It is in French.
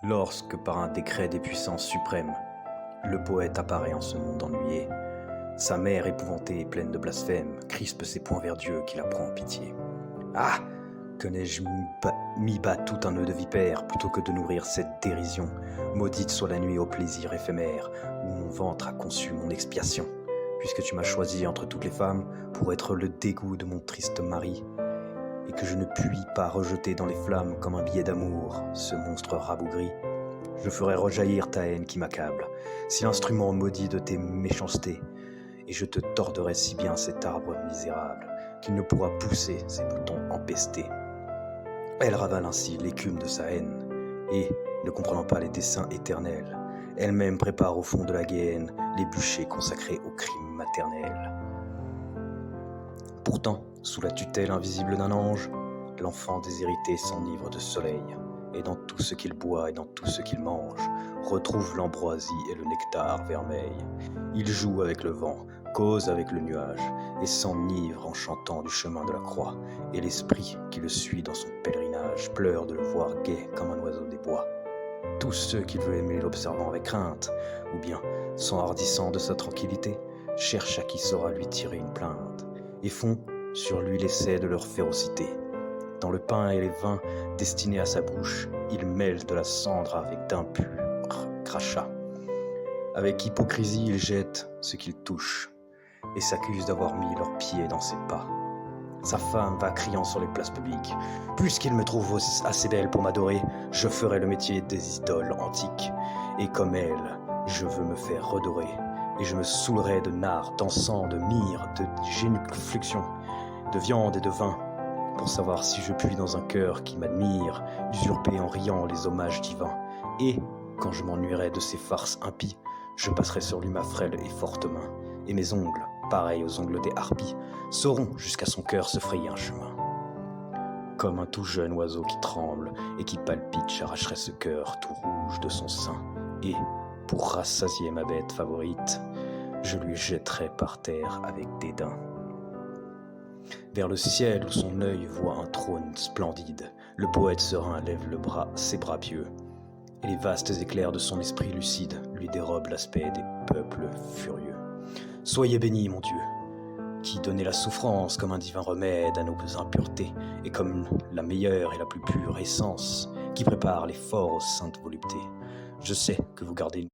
Lorsque, par un décret des puissances suprêmes, le poète apparaît en ce monde ennuyé, sa mère épouvantée et pleine de blasphème crispe ses poings vers Dieu qui la prend en pitié. Ah! Que n'ai-je mis bas tout un nœud de vipère plutôt que de nourrir cette dérision. Maudite soit la nuit au plaisir éphémère où mon ventre a conçu mon expiation. Puisque tu m'as choisi entre toutes les femmes pour être le dégoût de mon triste mari, et que je ne puis pas rejeter dans les flammes comme un billet d'amour ce monstre rabougri, je ferai rejaillir ta haine qui m'accable, si l'instrument maudit de tes méchancetés, et je te torderai si bien cet arbre misérable qu'il ne pourra pousser ses boutons empestés. Elle ravale ainsi l'écume de sa haine, et, ne comprenant pas les desseins éternels, elle-même prépare au fond de la Guéhenne les bûchers consacrés au crime maternel. Pourtant, sous la tutelle invisible d'un ange, l'enfant déshérité s'enivre de soleil, et dans tout ce qu'il boit et dans tout ce qu'il mange, retrouve l'ambroisie et le nectar vermeil. Il joue avec le vent, cause avec le nuage, et s'enivre en chantant du chemin de la croix, et l'esprit qui le suit dans son pèlerinage pleure de le voir gai comme un oiseau des bois. Tous ceux qu'il veut aimer l'observant avec crainte, ou bien, s'enhardissant de sa tranquillité, cherchent à qui saura lui tirer une plainte, et font sur lui l'essai de leur férocité. Dans le pain et les vins destinés à sa bouche, ils mêlent de la cendre avec d'impurs crachats. Avec hypocrisie, ils jettent ce qu'ils touchent, et s'accusent d'avoir mis leurs pieds dans ses pas. Sa femme va criant sur les places publiques « Puisqu'il me trouve assez belle pour m'adorer, je ferai le métier des idoles antiques, et comme elle, je veux me faire redorer, et je me saoulerai de nard, d'encens, de myrrhe, de génuflexion, de viande et de vin, pour savoir si je puis dans un cœur qui m'admire usurper en riant les hommages divins. Et, quand je m'ennuierai de ces farces impies, je passerai sur lui ma frêle et forte main, et mes ongles, pareils aux ongles des harpies, sauront jusqu'à son cœur se frayer un chemin. Comme un tout jeune oiseau qui tremble et qui palpite, j'arracherai ce cœur tout rouge de son sein, et, pour rassasier ma bête favorite, je lui jetterai par terre avec dédain. Vers le ciel où son œil voit un trône splendide, le poète serein lève ses bras pieux, et les vastes éclairs de son esprit lucide lui dérobent l'aspect des peuples furieux. Soyez béni, mon Dieu, qui donnez la souffrance comme un divin remède à nos impuretés, et comme la meilleure et la plus pure essence, qui prépare l'effort aux saintes voluptés. Je sais que vous gardez une